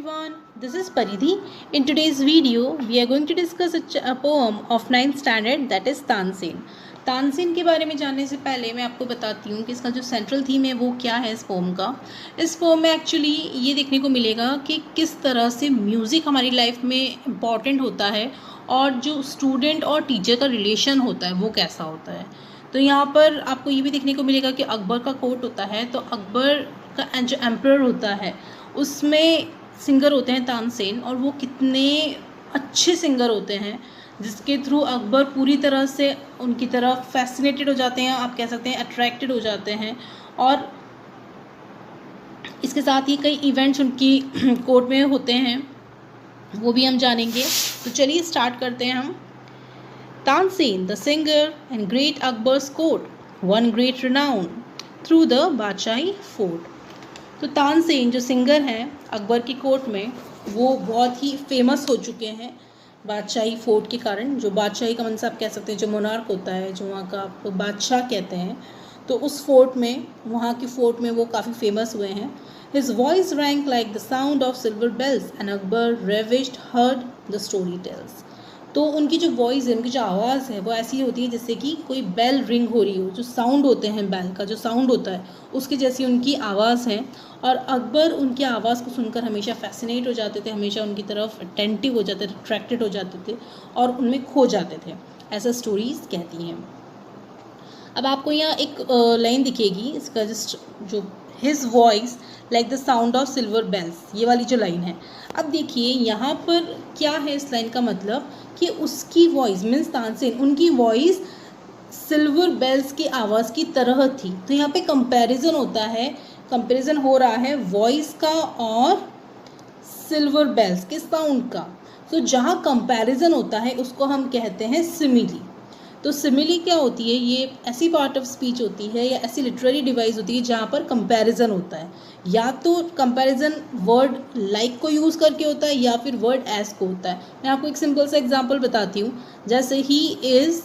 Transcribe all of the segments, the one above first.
everyone, this is Paridhi. In today's video, we are going to discuss a poem of 9th standard that is Tansen. Tansen के बारे में जानने से पहले मैं आपको बताती हूँ कि इसका जो सेंट्रल थीम है वो क्या है इस पोम का। इस पोम में एक्चुअली ये देखने को मिलेगा कि किस तरह से म्यूज़िक हमारी लाइफ में इम्पॉर्टेंट होता है और जो स्टूडेंट और टीचर का रिलेशन होता है वो कैसा होता है। तो यहाँ पर आपको ये भी देखने को मिलेगा कि अकबर का कोट होता है, तो अकबर का जो एम्परर होता है उसमें सिंगर होते हैं तानसेन, और वो कितने अच्छे सिंगर होते हैं जिसके थ्रू अकबर पूरी तरह से उनकी तरफ फैसिनेटेड हो जाते हैं, आप कह सकते हैं अट्रैक्टेड हो जाते हैं। और इसके साथ ही कई इवेंट्स उनकी कोर्ट में होते हैं, वो भी हम जानेंगे। तो चलिए स्टार्ट करते हैं हम। Tansen the singer and great Akbar's court one great renown through the Badshahi fort. तो तानसेन जो सिंगर हैं अकबर की कोर्ट में वो बहुत ही फेमस हो चुके हैं बादशाही फोर्ट के कारण। जो बादशाही का मतलब आप कह सकते हैं जो मोनार्क होता है, जो वहाँ का आप बादशाह कहते हैं, तो उस फोर्ट में, वहाँ की फोर्ट में वो काफ़ी फेमस हुए हैं। His voice rang like the sound of silver bells and Akbar ravished heard the story tells. तो उनकी जो वॉइस है, उनकी जो आवाज़ है वो ऐसी होती है जैसे कि कोई बेल रिंग हो रही हो, जो साउंड होते हैं बेल का जो साउंड होता है उसकी जैसी उनकी आवाज़ है। और अकबर उनकी आवाज़ को सुनकर हमेशा फैसिनेट हो जाते थे, हमेशा उनकी तरफ अटेंटिव हो जाते थे, अट्रैक्टेड हो जाते थे और उनमें खो जाते थे, ऐसा स्टोरीज़ कहती हैं। अब आपको यहाँ एक लाइन दिखेगी, इसका जस्ट जो his voice like the sound of silver bells, ये वाली जो लाइन है। अब देखिए यहाँ पर क्या है इस लाइन का मतलब कि उसकी वॉइस मीन्स तानसेन, उनकी वॉइस सिल्वर बेल्स की आवाज़ की तरह थी। तो यहाँ पे कंपैरिजन होता है, कंपैरिजन हो रहा है वॉइस का और सिल्वर बेल्स के साउंड का। तो जहाँ कंपैरिजन होता है उसको हम कहते हैं सिमिली। तो सिमिली क्या होती है, ये ऐसी पार्ट ऑफ स्पीच होती है या ऐसी लिटरेरी डिवाइस होती है जहाँ पर कंपैरिजन होता है। या तो कंपैरिजन वर्ड लाइक को यूज़ करके होता है या फिर वर्ड एज को होता है। मैं आपको एक सिंपल सा एग्जांपल बताती हूँ, जैसे he is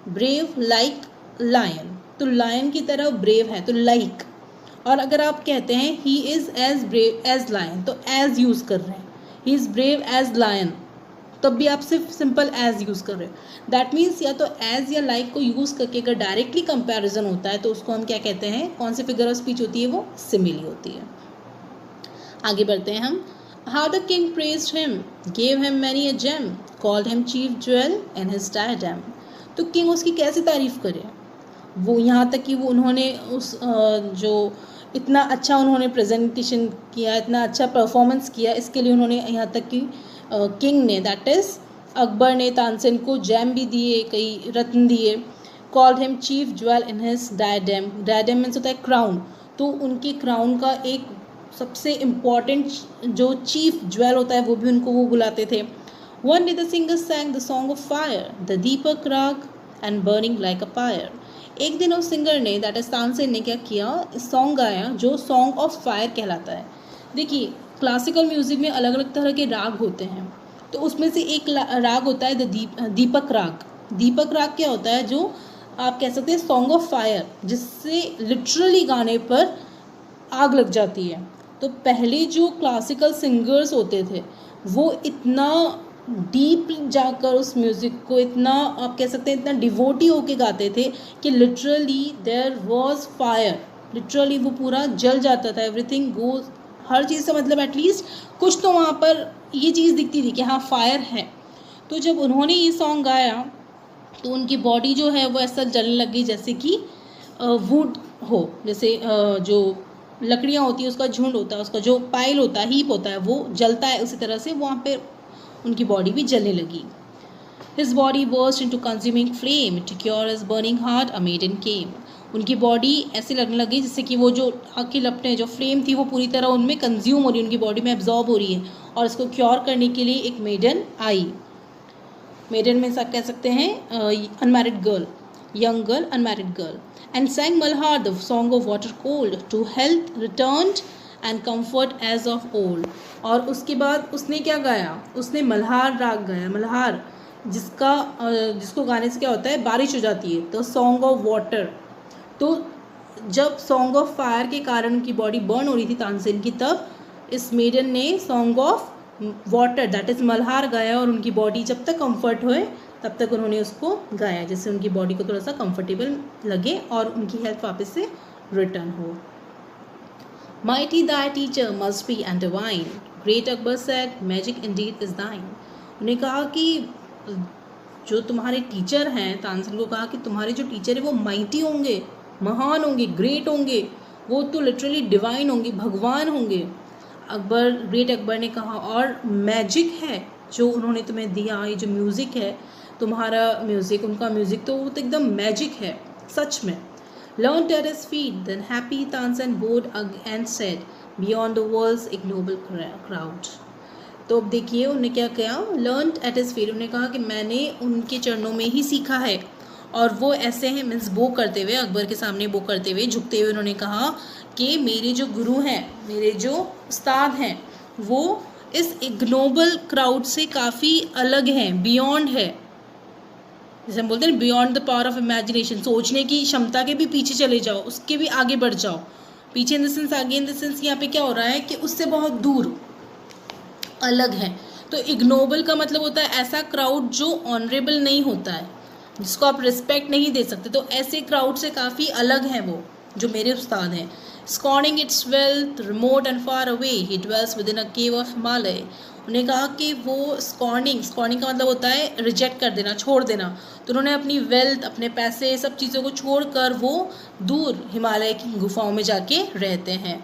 brave like lion, तो लायन की तरह ब्रेव है तो लाइक। और अगर आप कहते हैं he is as brave as lion, तो एज यूज़ कर रहे हैं, he is brave as lion, तब भी आप सिर्फ सिंपल एज यूज़ कर रहे हो। दैट मीन्स या तो एज या लाइक को यूज़ करके अगर डायरेक्टली कंपैरिजन होता है तो उसको हम क्या कहते हैं, कौन सी फिगर ऑफ स्पीच होती है, वो सिमिली होती है। आगे बढ़ते हैं हम। How the king praised him gave him many a gem called him chief jewel in his diadem. तो किंग उसकी कैसे तारीफ़ करे, वो यहाँ तक कि वो उन्होंने उस जो इतना अच्छा उन्होंने प्रेजेंटेशन किया, इतना अच्छा परफॉर्मेंस किया, इसके लिए उन्होंने यहाँ तक कि किंग ने, दैट इज़ अकबर ने तानसेन को जैम भी दिए, कई रत्न दिए। Called him chief jewel in his diadem, diadem means होता है क्राउन, तो उनकी क्राउन का एक सबसे इम्पॉर्टेंट जो चीफ ज्वेल होता है वो भी उनको वो बुलाते थे। One day the singer sang the song of fire the Deepak raga and burning like a fire. एक दिन उस सिंगर ने, दैट इज तानसेन ने क्या किया, सॉन्ग गाया जो सॉन्ग ऑफ फायर कहलाता है। देखिए क्लासिकल म्यूज़िक में अलग अलग तरह के राग होते हैं, तो उसमें से एक राग होता है दीपक राग। दीपक राग क्या होता है, जो आप कह सकते हैं सॉन्ग ऑफ फायर, जिससे लिटरली गाने पर आग लग जाती है। तो पहले जो क्लासिकल सिंगर्स होते थे वो इतना डीप जाकर उस म्यूज़िक को, इतना आप कह सकते हैं इतना डिवोटी होके गाते थे कि literally there was fire, literally वो पूरा जल जाता था, एवरीथिंग गोज, हर चीज़ से मतलब एटलीस्ट कुछ तो वहाँ पर ये चीज़ दिखती थी कि हाँ फायर है। तो जब उन्होंने ये सॉन्ग गाया तो उनकी बॉडी जो है वो ऐसा जलने लग गई जैसे कि वुड हो, जैसे जो लकड़ियाँ होती है उसका झुंड होता है, उसका जो पाइल होता है, हीप होता है, वो जलता है, उसी तरह से वहाँ पे उनकी बॉडी भी जलने लगी। His body burst into consuming flame. To cure his burning heart, a maiden came. उनकी बॉडी ऐसे लगने लगी जैसे कि वो जो आग की लपटें, जो फ्लेम थी वो पूरी तरह उनमें कंज्यूम हो रही है, उनकी बॉडी में एब्जॉर्ब हो रही है, और इसको क्योर करने के लिए एक मेडन आई। मेडन में सब कह सकते हैं unmarried girl, young girl, unmarried girl. And sang Malhar the song of water cold to health returned and comfort age of old. और उसके बाद उसने क्या गाया, उसने मल्हार राग गाया। मल्हार जिसको गाने से क्या होता है, बारिश हो जाती है, तो सॉन्ग ऑफ वाटर। तो जब सॉन्ग ऑफ फायर के कारण उनकी बॉडी बर्न हो रही थी तानसेन की, तब इस मेडन ने song of water that is Malhar गाया और उनकी बॉडी जब तक कंफर्ट होए तब तक उन्होंने उसको गाया, जिससे उनकी बॉडी को थोड़ा सा कंफर्टेबल लगे और उनकी हेल्थ वापस से रिटर्न हो। Mighty thy teacher must be and divine, great Akbar said, magic indeed is thine। उन्हें कहा कि जो तुम्हारे टीचर हैं, तानसेन को कहा कि तुम्हारे जो टीचर है वो माइटी होंगे, महान होंगे, ग्रेट होंगे, वो तो लिटरली डिवाइन होंगे, भगवान होंगे। ग्रेट अकबर ने कहा और मैजिक है जो उन्होंने तुम्हें दिया, ये जो म्यूज़िक है तुम्हारा म्यूज़िक, उनका म्यूज़िक तो वो तो एकदम मैजिक है सच में। Learned at his feet, then happy Tansen bowed and said, beyond the world's ignoble crowd। तो अब देखिए उन्होंने क्या किया, learned at his feet, उन्होंने कहा कि मैंने उनके चरणों में ही सीखा है। और वो ऐसे हैं, मीन्स बो करते हुए, अकबर के सामने बो करते हुए, झुकते हुए उन्होंने कहा कि मेरे जो गुरु हैं, मेरे जो उस्ताद हैं, वो इस इग्नोबल क्राउड से काफ़ी अलग हैं, बियॉन्ड है। जैसे हम बोलते हैं beyond the power of imagination, सोचने की क्षमता के भी पीछे चले जाओ, उसके भी आगे बढ़ जाओ। पीछे इन द सेंस, आगे इन द सेंस, यहाँ पे क्या हो रहा है कि उससे बहुत दूर अलग है। तो इग्नोबल का मतलब होता है ऐसा क्राउड जो ऑनरेबल नहीं होता है, जिसको आप रिस्पेक्ट नहीं दे सकते। तो ऐसे क्राउड से काफ़ी अलग हैं वो जो मेरे उस्ताद हैं। Scorning its wealth remote and far away he dwells within a cave of Himalaya. उन्हें कहा कि वो स्कॉर्निंग का मतलब होता है रिजेक्ट कर देना, छोड़ देना। तो उन्होंने अपनी वेल्थ, अपने पैसे, सब चीज़ों को छोड़कर वो दूर हिमालय की गुफाओं में जाके रहते हैं।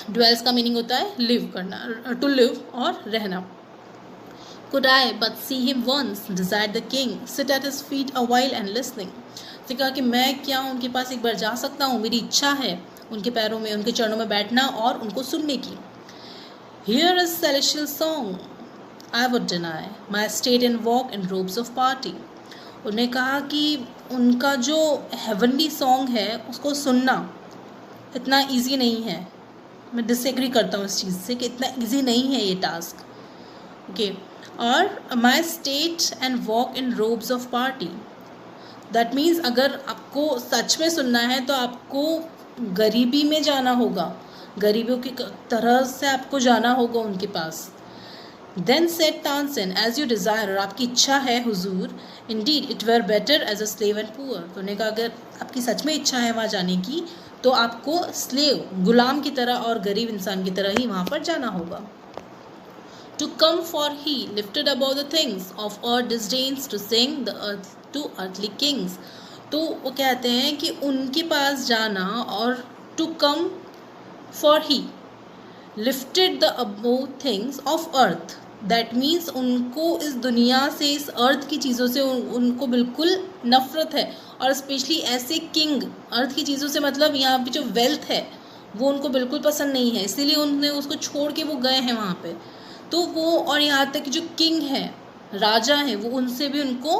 ड्वेल्स का मीनिंग होता है लिव करना, टू लिव और रहना। Could I but see him once, desired the king, sit at his feet a while and listening। तो कहा कि मैं क्या उनके पास एक बार जा सकता हूँ, मेरी इच्छा है उनके पैरों में, उनके चरणों में बैठना और उनको सुनने की। Here is celestial song, I would deny my state and walk in robes of party। उन्हें कहा कि उनका जो हेवनली सॉन्ग है उसको सुनना इतना इजी नहीं है। मैं डिसएग्री करता हूँ इस चीज़ से कि इतना इजी नहीं है ये टास्क। ओके और my state and walk in ropes of party, that means अगर आपको सच में सुनना है तो आपको गरीबी में जाना होगा, गरीबियों की तरह से आपको जाना होगा उनके पास। Then said Tansen, as you desire, और आपकी इच्छा है हुजूर, indeed it were better as a slave and poor. तो उन्होंने कहा अगर आपकी सच में इच्छा है वहाँ जाने की तो आपको स्लेव, गुलाम की तरह और गरीब इंसान की तरह ही वहाँ पर जाना होगा। To come for he lifted above the things of earth disdains to sing the earth to earthly kings। तो वो कहते हैं कि उनके पास जाना और to come for he lifted the above things of earth, that means उनको इस दुनिया से, इस अर्थ की चीज़ों से उनको बिल्कुल नफ़रत है। और स्पेशली ऐसे किंग, अर्थ की चीज़ों से मतलब यहाँ पे जो वेल्थ है वो उनको बिल्कुल पसंद नहीं है, इसीलिए उन्होंने उसको छोड़ के वो गए हैं वहाँ पे। तो वो, और यहाँ तक कि जो किंग है, राजा हैं, वो उनसे भी उनको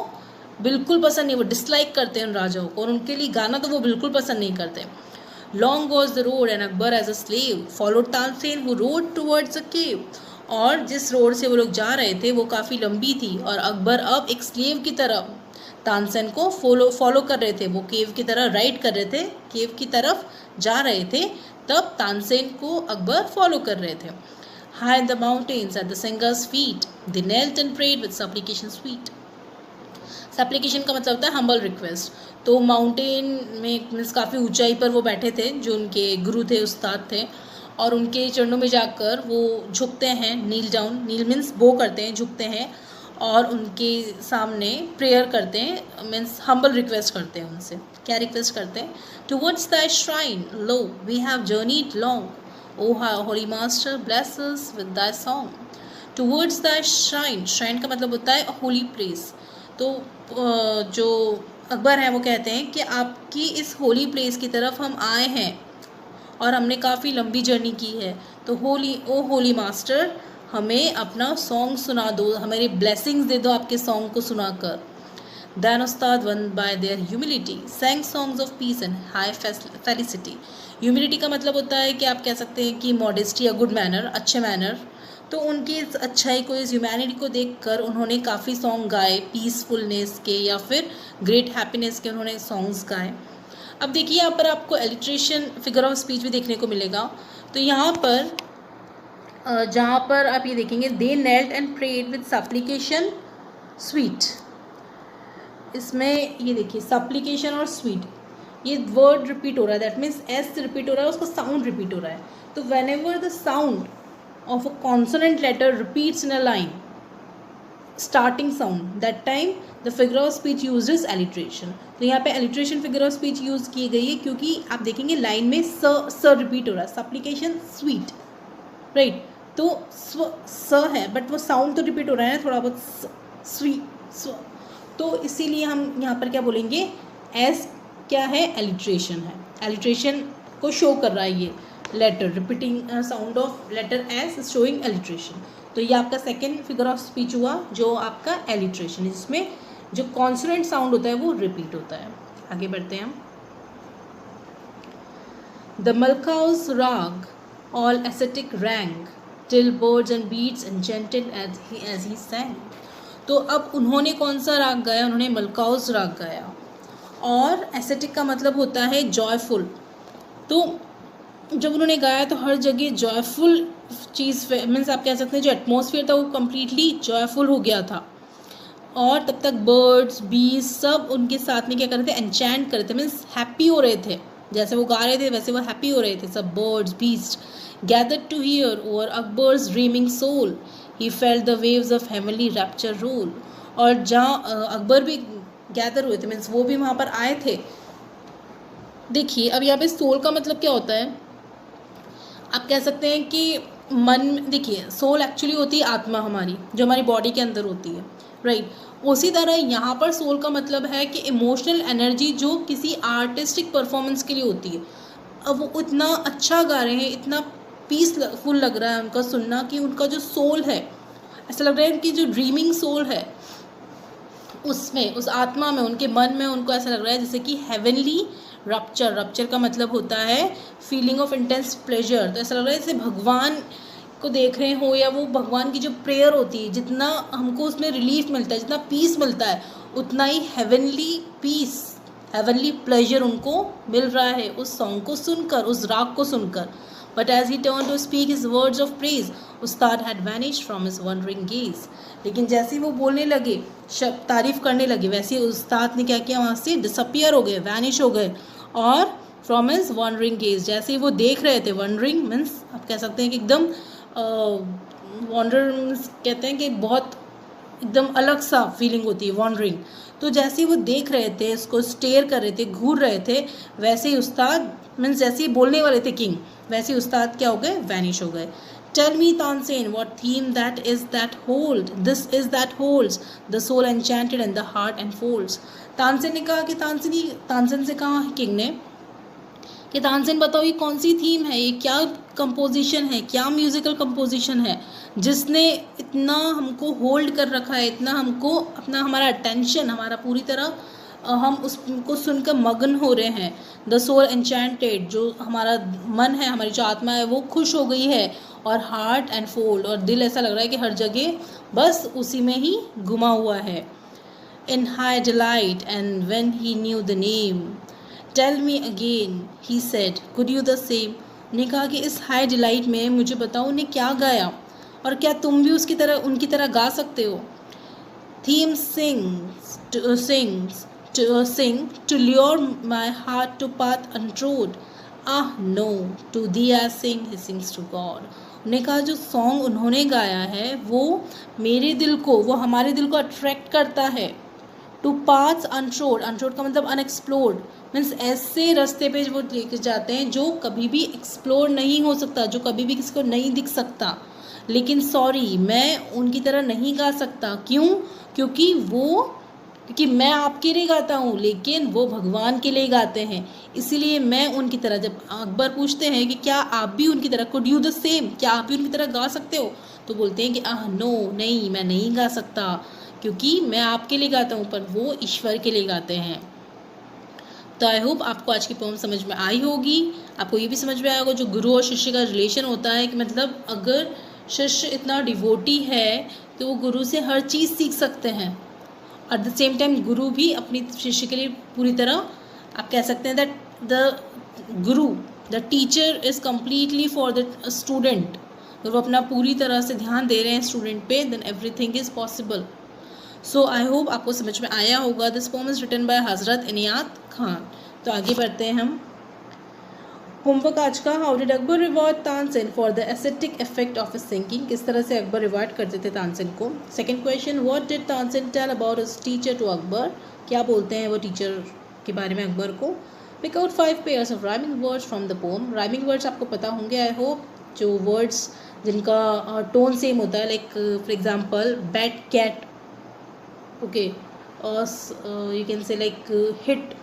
बिल्कुल पसंद नहीं, वो डिसलाइक करते हैं उन राजाओं को, और उनके लिए गाना तो वो बिल्कुल पसंद नहीं करते। Long was the road and Akbar as a slave followed Tansen who rode towards a cave. और जिस रोड से वो लोग जा रहे थे वो काफ़ी लंबी थी और अकबर अब एक स्लेव की तरह तानसेन को फॉलो कर रहे थे, वो केव की तरह राइड कर रहे थे, केव की तरफ जा रहे थे, तब तानसेन को अकबर फॉलो कर रहे थे। High in the mountains at the singer's feet, they knelt and prayed with supplication sweet। Supplication का मतलब होता है हम्बल रिक्वेस्ट। तो माउंटेन में मीन्स काफ़ी ऊंचाई पर वो बैठे थे, जो उनके गुरु थे, उस्ताद थे, और उनके चरणों में जाकर वो झुकते हैं, नील डाउन, नील मीन्स बो करते हैं, झुकते हैं और उनके सामने प्रेयर करते हैं, मीन्स हम्बल रिक्वेस्ट करते हैं उनसे। क्या रिक्वेस्ट करते हैं? Towards the shrine lo we have journeyed long, O holy master bless us with thy song. Towards the shrine, shrine का मतलब होता है होली प्लेस। तो जो अकबर हैं वो कहते हैं कि आपकी इस होली प्लेस की तरफ हम आए हैं और हमने काफ़ी लंबी जर्नी की है, तो होली मास्टर हमें अपना सॉन्ग सुना दो, हमारी ब्लेसिंग्स दे दो आपके सॉन्ग को सुनाकर। Then Ustad one by their humility sang songs of peace and high felicity। Humility का मतलब होता है कि आप कह सकते हैं कि मॉडेस्टी या गुड मैनर, अच्छे मैनर। तो उनकी इस अच्छाई को, इस ह्यूमैनिटी को देखकर उन्होंने काफ़ी सॉन्ग गाए, पीसफुलनेस के या फिर ग्रेट हैप्पीनेस के उन्होंने सॉन्ग्स गाए। अब देखिए यहाँ पर आपको एलिट्रेशन, फिगर ऑफ स्पीच भी देखने को मिलेगा। तो यहाँ पर जहाँ पर आप ये देखेंगे, they knelt and prayed with supplication sweet, इसमें ये देखिए सप्लिकेशन और स्वीट, ये वर्ड रिपीट हो रहा है, दैट मीन्स एस रिपीट हो रहा है, उसका साउंड रिपीट हो रहा है। तो whenever the sound of a consonant letter repeats in a line starting sound, that time the figure of speech use is alliteration. तो यहाँ पे alliteration figure of speech use की गई है, क्योंकि आप देखेंगे लाइन में स रिपीट हो रहा है, सप्लिकेशन स्वीट, राइट। तो स है, बट वो साउंड तो रिपीट हो रहा है ना थोड़ा बहुत, स्वीट स्व, तो इसीलिए हम यहाँ पर क्या बोलेंगे, एस क्या है, एलिट्रेशन है, एलिट्रेशन को शो कर रहा है ये letter, repeating sound of letter S showing alliteration. तो ये आपका सेकेंड फिगर ऑफ स्पीच हुआ जो आपका एलिट्रेशन है, जिसमें जो कॉन्सोनेंट साउंड होता है वो रिपीट होता है। आगे बढ़ते हैं हम। The Malkauns raag all ascetic rang till birds and beasts enchanted as he sang। तो अब उन्होंने कौन सा राग गाया, उन्होंने मलकाउस राग गाया, और एसेटिक का मतलब होता है जॉयफुल। तो जब उन्होंने गाया तो हर जगह जॉयफुल चीज़, मीन्स आप कह सकते हैं जो एटमॉस्फेयर था वो कम्प्लीटली जॉयफुल हो गया था, और तब तक बर्ड्स बीज सब उनके साथ में क्या कर रहे थे, एंचैंट कर रहे थे, मीन्स हैप्पी हो रहे थे, जैसे वो गा रहे थे वैसे वो हैप्पी हो रहे थे सब birds beast. Gathered to hear over Akbar's dreaming soul he felt the waves of heavenly rapture roll. और जहाँ अकबर भी गैदर हुए थे, मीन्स वो भी वहाँ पर आए थे। देखिए अब यहाँ पे सोल का मतलब क्या होता है, आप कह सकते हैं कि मन, देखिए सोल एक्चुअली होती है आत्मा हमारी, जो हमारी बॉडी के अंदर होती है, राइट। उसी तरह यहाँ पर सोल का मतलब है कि इमोशनल एनर्जी जो किसी आर्टिस्टिक परफॉर्मेंस के लिए होती है। अब वो इतना अच्छा गा रहे हैं, इतना पीसफुल लग रहा है उनका सुनना, कि उनका जो सोल है, ऐसा लग रहा है उनकी जो ड्रीमिंग सोल है उसमें, उस आत्मा में, उनके मन में, उनको ऐसा लग रहा है जैसे कि हेवनली रप्चर, रप्चर का मतलब होता है फीलिंग ऑफ इंटेंस प्लेजर। तो ऐसा लग रहा है जैसे भगवान को देख रहे हो, या वो भगवान की जो प्रेयर होती है, जितना हमको उसमें रिलीफ मिलता है, जितना पीस मिलता है, उतना ही हेवनली पीस, हेवनली प्लेजर उनको मिल रहा है उस सॉन्ग को सुनकर, उस राग को सुनकर। But as he turn to speak his words of praise उस्ताद had vanished from his wondering gaze. लेकिन जैसे ही वो बोलने लगे, तारीफ करने लगे, वैसे उस्ताद ने क्या किया, वहाँ से डिसअपियर हो गए, वैनिश हो गए। और फ्रॉम हिज वंडरिंग गेज, जैसे ही वो देख रहे थे, वंडरिंग मीन्स आप कह सकते हैं कि एकदम वॉन्डर कहते हैं कि बहुत एकदम अलग सा फीलिंग होती है वॉन्डरिंग। तो जैसे ही वो देख रहे थे, इसको स्टेयर कर रहे थे, घूर रहे थे, वैसे ही उस्ताद मीन्स जैसे ही बोलने वाले थे किंग, वैसे ही उस्ताद क्या हो गए, वैनिश हो गए। Tell me Tansen what theme that is that hold this is that holds the soul enchanted and the heart enfolds. Tansen ने कहा कि तानसेन से कहा किंग ने कि तानसेन बताओ ये कौन सी थीम है, ये क्या कंपोजिशन है, क्या म्यूजिकल कंपोजिशन है जिसने इतना हमको होल्ड कर रखा है, इतना हमको अपना, हमारा अटेंशन, हमारा पूरी तरह हम उसको सुनकर मगन हो रहे हैं। द सोल एनचैंटेड, जो हमारा मन है, हमारी जो आत्मा है वो खुश हो गई है, और हार्ट एंड फोल्ड, और दिल ऐसा लग रहा है कि हर जगह बस उसी में ही घुमा हुआ है। In high delight and when he knew the name tell me again he said could you the same. ने कहा कि इस हाई डिलाइट में मुझे बताओ उन्हें क्या गाया, और क्या तुम भी उसकी तरह, उनकी तरह गा सकते हो। Theme sing to lure my heart to path untrod, ah no to thee I sing, he sings to God। उन्होंने कहा जो सॉन्ग उन्होंने गाया है वो मेरे दिल को, वो हमारे दिल को अट्रैक्ट करता है। टू पाथ्स अनट्रोड, अनट्रोड का मतलब अनएक्सप्लोर्ड, मीन्स ऐसे रास्ते पे वो लेके जाते हैं जो कभी भी एक्सप्लोर नहीं हो सकता, जो कभी भी किसी को नहीं दिख सकता। लेकिन सॉरी, मैं उनकी तरह नहीं गा सकता। क्यों? क्योंकि मैं आपके लिए गाता हूँ, लेकिन वो भगवान के लिए गाते हैं, इसीलिए मैं उनकी तरह। जब अकबर पूछते हैं कि क्या आप भी उनकी तरह, कुड यू द सेम, क्या आप भी उनकी तरह गा सकते हो, तो बोलते हैं कि नो, नहीं, मैं नहीं गा सकता, क्योंकि मैं आपके लिए गाता हूँ, पर वो ईश्वर के लिए गाते हैं। तो आई होप आपको आज की पोम समझ में आई होगी। आपको ये भी समझ में आया होगा जो गुरु और शिष्य का रिलेशन होता है, कि मतलब अगर शिष्य इतना डिवोटी है तो वो गुरु से हर चीज़ सीख सकते हैं। एट द सेम टाइम गुरु भी अपनी शिष्य के लिए पूरी तरह, आप कह सकते हैं that the Guru the teacher is completely for the student, अगर वो अपना पूरी तरह से ध्यान दे रहे हैं स्टूडेंट पे, then everything is possible. So I hope आपको समझ में आया होगा। This poem is written by Hazrat Inayat Khan. तो आगे बढ़ते हैं हम। होमवर्क आज का, how did Akbar reward Tansen for the aesthetic effect of his singing, किस तरह से अकबर रिवॉर्ड करते थे तानसेन को। Second question, what did Tansen tell about his teacher to Akbar, क्या बोलते हैं वो टीचर के बारे में अकबर को। Pick out 5 pairs of rhyming words from the poem, rhyming words आपको पता होंगे आई होप, जो वर्ड्स जिनका टोन सेम होता है, like for example bat cat, okay, और you can say like hit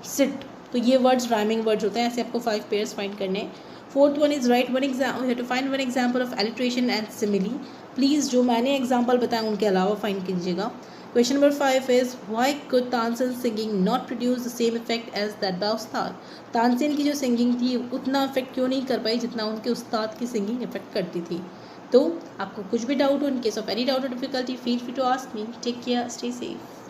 sit, तो ये वर्ड्स राइमिंग वर्ड्स होते हैं। ऐसे आपको 5 पेयर्स फाइंड करने हैं। Fourth one is write one exam, you have to find one example of alliteration and simile, please जो मैंने एग्जाम्पल बताया उनके अलावा फाइंड कीजिएगा। Question number 5 is why could Tansen singing not produce the same effect as that by Ustad, Tansen की जो singing थी उतना इफेक्ट क्यों नहीं कर पाई जितना उनके उस्ताद की सिंगिंग इफेक्ट करती थी। तो आपको कुछ भी डाउट हो, in case of any doubt और difficulty, feel free to ask me. Take care, stay safe.